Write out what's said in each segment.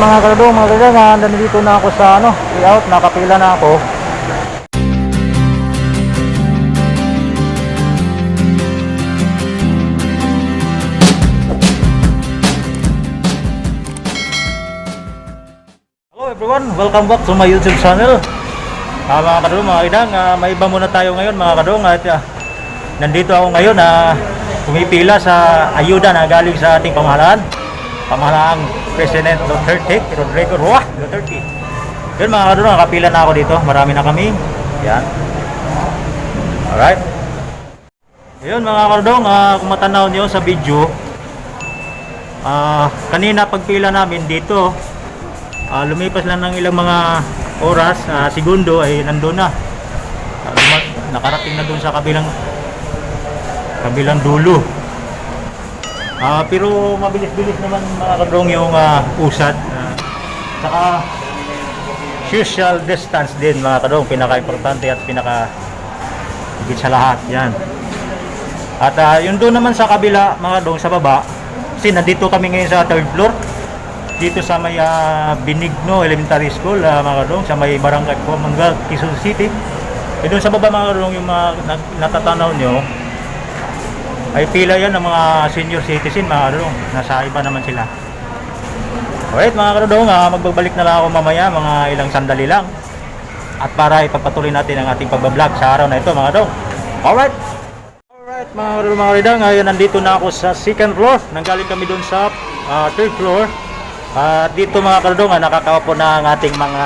mga kadong, mga kadong, nandito na ako sa layout, nakapila na ako. Hello everyone, welcome back to my YouTube channel. Mga kadong, mga kadong, may iba muna tayo ngayon mga kadong. At nandito ako ngayon na pumipila sa ayuda na galing sa ating pamahalaang President Duterte, Rodrigo Roa Duterte. Yun mga kadong, nakapila na ako dito. Marami na kami. Yan. Alright. Yun mga kadong, kung matanaw nyo sa video, kanina pagpila namin dito, lumipas lang ng ilang mga oras, segundo ay nandun na. Nakarating na dun sa kabilang dulo. Pero mabilis-bilis naman mga kadong yung usad. Saka social distance din mga kadong, pinaka-importante at pinaka-higit sa lahat. Yan. At yun doon naman sa kabila mga kadong, sa baba, kasi nandito kami ngayon sa 3rd floor. Dito sa may Benigno Elementary School mga kadong, sa may Barangay Pumangal, Quezon City. Doon sa baba mga kadong, yung mga natatanaw nyo ay pila yan ng mga senior citizen mga kadong. Nasa iba naman sila. Alright mga kadong, magbabalik na lang ako mamaya mga ilang sandali lang, at para ipagpatuloy natin ang ating pagbablog sa araw na ito mga kadong. Alright mga kadong, mga kadong, ngayon nandito na ako sa 2nd floor. Nanggaling kami doon sa 3rd floor. Dito mga kadong, nakakaupo na ang ating mga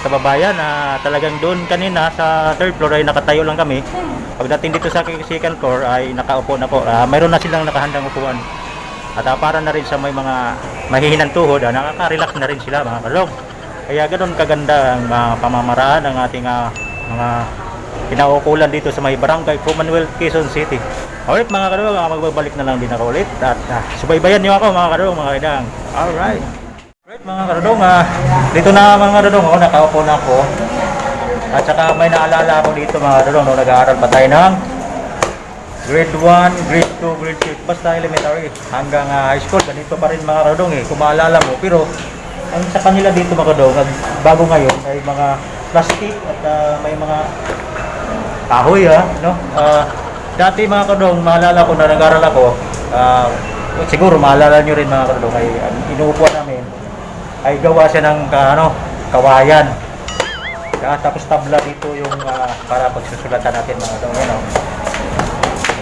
kababayan. Talagang doon kanina sa 3rd floor ay nakatayo lang kami. Pagdating dito sa 2nd floor ay nakaupo na po. Mayroon na silang nakahandang upuan. At para na rin sa may mga mahihinang tuhod, nakaka-relax na rin sila mga kadong. Kaya ganoon kaganda ang pamamaraan ng ating mga pinaukulan dito sa may Barangay Commonwealth, Quezon City. Alright mga kadong, magbabalik na lang din ako ulit. At subaybayan niyo ako mga kadong, mga kadang. Alright. Alright mga kadong, dito na mga kadong, nakaupo na ako. At saka may naalala ako dito mga kadong, nung nag-aaral pa tayo ng grade 1, grade 2, grade 3, basta elementary hanggang high school. Ganito pa rin mga kadong kung maalala mo. Pero ang sa kanila dito mga kadong, bago ngayon ay mga plastic at may mga kahoy no? Dati mga kadong, maalala ko na nag-aaral ako, siguro maalala nyo rin mga kadong, ay inuupuan namin ay gawa siya ng kawayan. Tapos tabla dito yung para pagsusulatan natin mga kadong,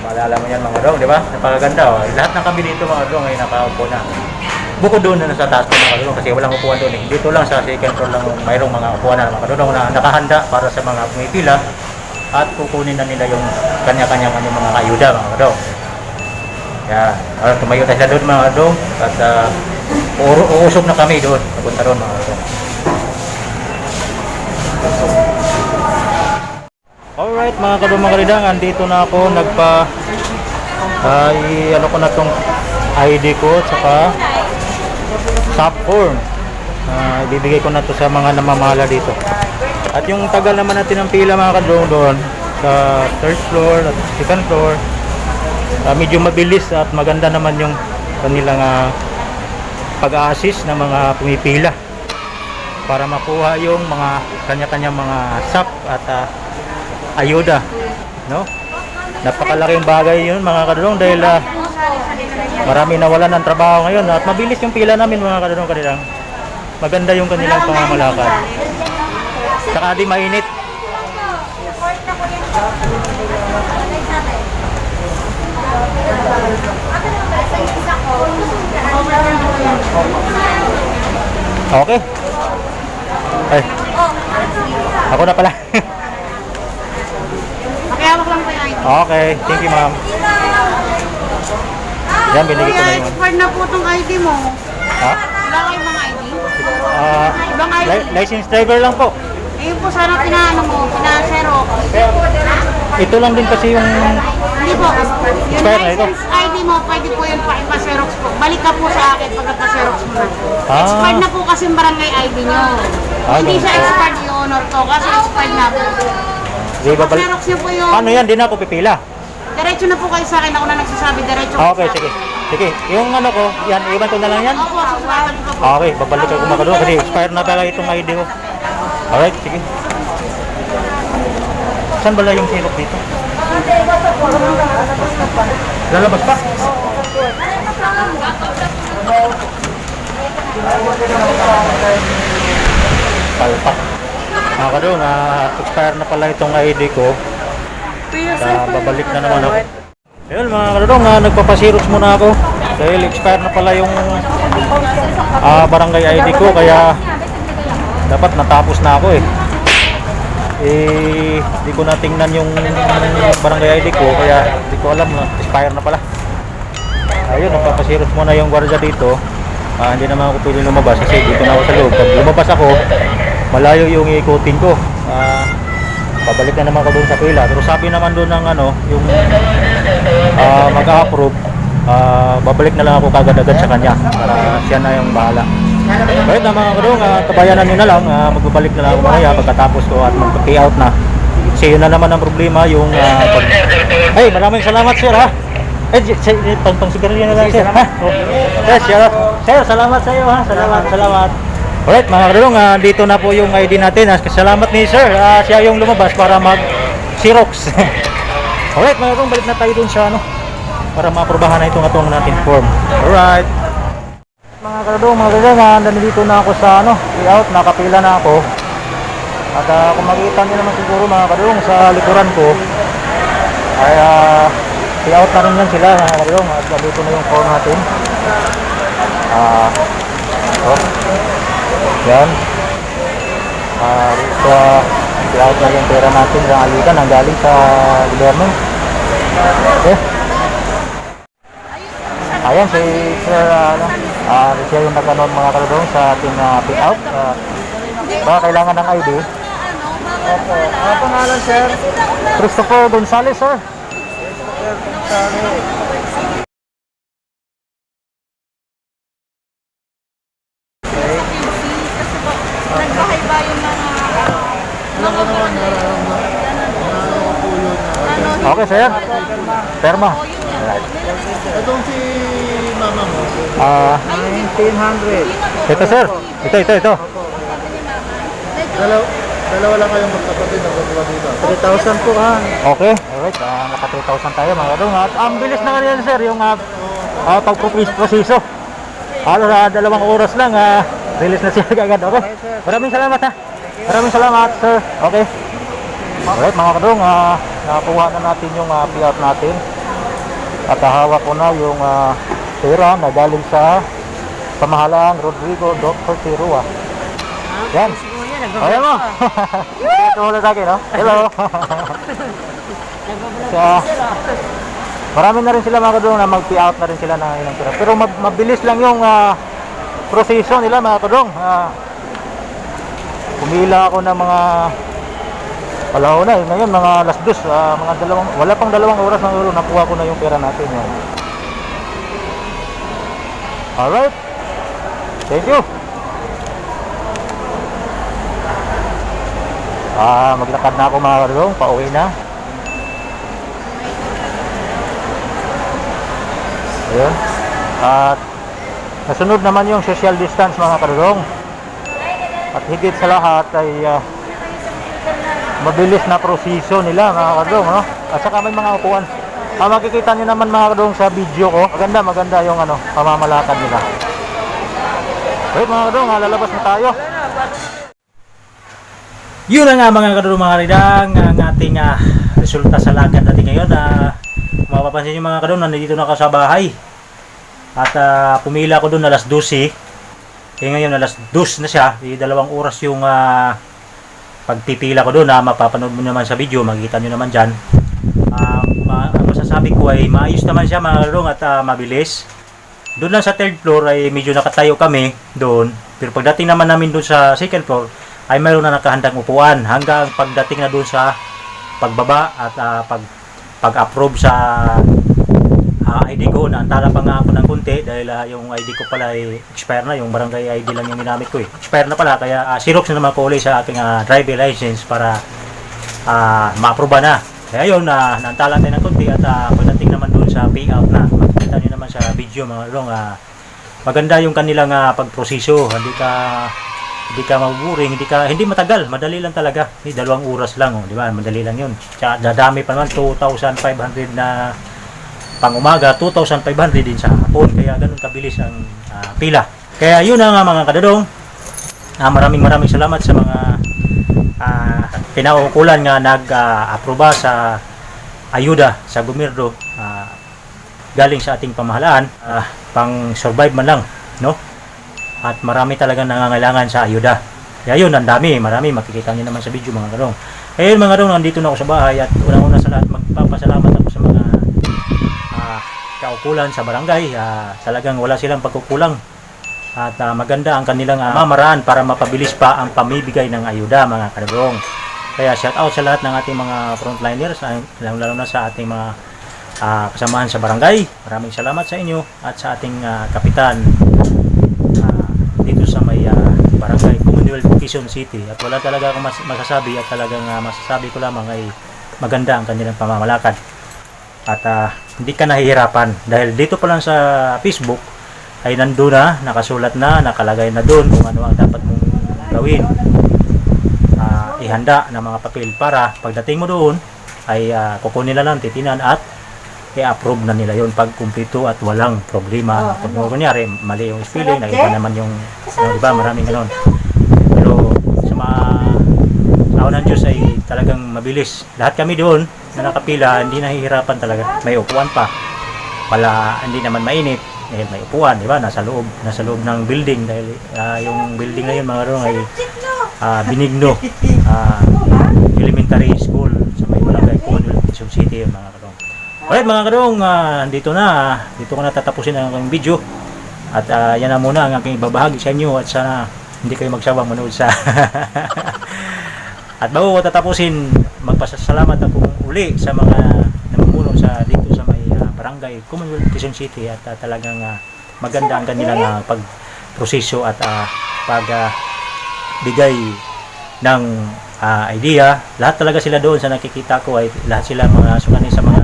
maalala mo yan mga kadong, di ba? Napakaganda. Lahat ng kami dito mga kadong ay nakaupo na. Bukod doon na sa taas ko mga kadong, kasi walang upuan doon Dito lang sa 2nd floor lang mayroong mga upuan na mga kadong na nakahanda para sa mga pumipila. At kukunin na nila yung kanya-kanyang mga kaayuda mga kadong. Yan. Tumayo na sila doon mga kadong. At uusog na kami doon. Napunta doon mga kadong. Alright mga kadong, mga kalidang, andito na ako. Ano ko na tong ID ko at saka SAP form. Ibibigay ko na to sa mga namamahala dito. At yung tagal naman natin ng pila mga kadong doon sa 3rd floor at 2nd floor, medyo mabilis at maganda naman yung kanilang pag-a-assist ng mga pumipila para makuha yung mga kanya-kanyang mga SAP at ayuda, no? Napakalaking bagay yun mga kadong, dahil marami nawalan ng trabaho ngayon at mabilis yung pila namin mga kadong kanilang. Maganda yung kanilang pamamalakad. Saka di mainit. Okay. Ay. Ako na pala. Pakihawak lang po yung ID. Okay, thank you ma'am. Yan, binigay ko na yung expired na po itong ID mo. Ha? Wala kayong mga ID? Ibang ID? License driver lang po. Ayun po sana pina-xerox. Ito lang din kasi yung Hindi po. Yung expired na ito. license ID mo, pwede po yun pa-xerox po. Balik ka po sa akin pagka-xerox mo na. Expired na po kasi yung barangay ID nyo. Hindi siya expired yung honor to kasi expired na po. Xerox niyo po yung... Ano yan? Di na ako pipila. Diretso na po kayo sa akin. Ako na nagsasabi. Diretso Okay, sige. Sige, yung ano ko, yan, iwan ko na lang yan. Opo, susunod ko po. Okay, babalik ako mga kadong kasi expired na pala itong ID ko. Alright, sige. Saan bala yung sirop dito? Lalabas pa? Palpak. Mga kadong, expired na pala itong ID ko. Babalik na naman ako. Ayun mga kadong, nagpapasirox muna ako. Dahil expired na pala yung barangay ID ko, kaya dapat natapos na ako eh. Di ko na tingnan yung barangay ID ko, kaya di ko alam na expire na pala. Ayun, nagpapasirox muna yung gwardiya dito. Hindi naman ako pwede lumabas kasi dito na ako sa loob. Pag lumabas ako, malayo yung ikutin ko. Pabalik na naman ako doon sa pila. Pero sabi naman doon ng ano, yung mag-a-approve, babalik na lang ako kagad-agad sa kanya para siya na yung bahala. Kahit na mga kadong, kabayanan nyo na lang, magbabalik na lang ako mamaya pagkatapos ko at mag-payout na. Kasi yun na naman ang problema, yung Ay, maraming salamat sir ha. Pang-sigarilyo na lang sir ha. Sir, salamat sa iyo ha. Salamat. Alright mga kadong, dito na po yung ID natin. Salamat ni sir, siya yung lumabas para mag-Xerox. Alright mga kadong, balik na tayo dun sa ano, para maaprubahan na itong atong natin form. Alright mga kadong, nandito na ako sa ano, payout, nakapila na ako. At kung makikita nyo naman siguro mga kadong sa likuran ko ay payout na rin yan sila mga kadong. At nandito na yung form natin. Yan. Ito, payout na yung pera natin sa alitan ang galing sa gobyerno. Okay. Ayan si Sir siya yung nagkaroon mga kalodong sa ating payout. Baka kailangan ng ID. Opo. Ano pangalan sir? Christopher Gonzales sir. Christopher Gonzales. Nagbahay ba yung Okay sir. Perma. Right. Itong si mama mo, 1900. Ito sir. Ito. dalawa lang kayong magkapatid na gagawa dito. 3,000 po ha. Okay. Alright. Naka 3,000 tayo mga kadong. At ang bilis na ganyan sir yung pagproseso. Halos 2 oras lang release na siya agad. Okay. Maraming salamat ha. Maraming salamat sir. Okay. Alright mga kadong, nakuha na natin yung payout natin. At hawak ko na yung pera na galing sa pamahalaan Rodrigo Dr. Tirua. Yan. Ayan mo. Ito mula sa akin, no? Hello. So, marami na rin sila mga kadong na mag-payout na rin sila ng ilang pera. Pero mabilis lang yung proseso nila mga kadong. Pumila ako ng mga alaw na, ngayon mga alas 2, wala pang 2 oras na ulo, nakuha ko na yung pera natin yan. Alright, thank you. Maglakad na ako mga kadong, pauwi na. Ayun. At nasunod naman yung social distance mga kadong. At higit sa lahat ay mabilis na proseso nila mga kadong, no? At saka may mga upuan. Makikita nyo naman mga kadong sa video ko. Maganda yung pamamalakad nila. Okay mga kadong, lalabas na tayo. Yun na nga mga kadong mga ridang ang ating resulta sa lakad natin ngayon. Mapapansin nyo mga kadong, nandito na ako sa bahay. At pumila ko doon alas 12. Ngayon alas 2 na siya. 2 oras yung pagpipila ko doon. Mapapanood mo naman sa video, makikita nyo naman dyan. Ang masasabi ko ay maayos naman siya mga kadong at mabilis. Doon lang sa 3rd floor ay medyo nakatayo kami doon. Pero pagdating naman namin doon sa 2nd floor ay mayroon na nakahandang upuan. Hanggang pagdating na doon sa pagbaba at pag-approve sa ID ko, naantala pa nga ako ng kunti dahil yung ID ko pala ay expire na. Yung barangay ID lang yung ginamit ko eh. Expire na pala, kaya Xerox na naman ko ulit sa aking driver license para ma-approve na. Kaya yun, naantala tayo ng kunti at pagdating naman doon sa payout na, makikita niyo naman sa video mga kadong, maganda yung kanilang pagproseso. Hindi ka mabuburing, hindi matagal, madali lang talaga. 2 oras lang, di ba? Madali lang 'yun. Tsaka dadami pa naman 2,500 na pang umaga, 2,500 din sa hapon. Kaya ganun kabilis ang pila. Kaya 'yun na nga mga kadodong. Maraming salamat sa mga pinaukulan nga nag-aproba sa ayuda sa gobyerno galing sa ating pamahalaan, pang survive man lang, no? At marami talagang nangangailangan sa ayuda. Kaya yun, ang dami, marami, makikita niyo naman sa video mga kadong. Kaya yun mga kadong, nandito na ako sa bahay at unang-una sa lahat, magpapasalamat ako sa mga kaukulan sa barangay. Talagang wala silang pagkukulang at maganda ang kanilang mamaraan para mapabilis pa ang pamibigay ng ayuda mga kadong. Kaya shout out sa lahat ng ating mga frontliners, lalo na sa ating mga kasamahan sa barangay. Maraming salamat sa inyo at sa ating kapitan dito sa may barangay Commonwealth, Quezon City. At wala talaga akong masasabi at talagang masasabi ko lamang ay maganda ang kanilang pamamalakad. At hindi ka nahihirapan dahil dito pa lang sa Facebook ay nandoon na, nakasulat na, nakalagay na doon kung ano ang dapat mong gawin. Ihanda ng mga papel para pagdating mo doon ay kukunin na lang, titinan at i-approve na nila yon pag kumpleto at walang problema. Kung kunyari mali yung spelling, iba naman yung iba, maraming ganoon. Pero sa mga tao ng Diyos ay talagang mabilis. Lahat kami doon na nakapila, hindi nahihirapan talaga. May upuan pa. Pala hindi naman mainit dahil may upuan, di ba? Nasa loob ng building dahil yung building na yun mga karong ay Benigno Elementary School sa may barangay Commonwealth, Quezon City mga karong. Alright mga kadong, dito ko na tatapusin ang aking video at yan na muna ang aking ibabahagi sa inyo at sana hindi kayo magsawang manood sa at bago ko tatapusin, magpasalamat ako uli sa mga namumuno sa dito sa may barangay Commonwealth, Quezon City at talagang maganda ang kanilang pagproseso at pagbigay ng idea. Lahat talaga sila doon sa nakikita ko ay lahat sila mga sukani sa mga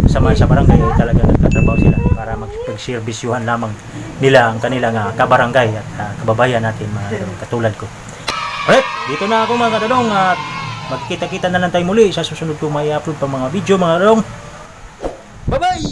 kasama sa barangay ay talaga nagtatrabaho sila para magserbisyuhan lamang nila ang kanilang kabarangay at kababayan natin mga katulad ko. Alright, dito na ako mga kadadong at magkita-kita na lang tayo muli sa susunod kong may upload pa mga video mga kadadong. Bye bye!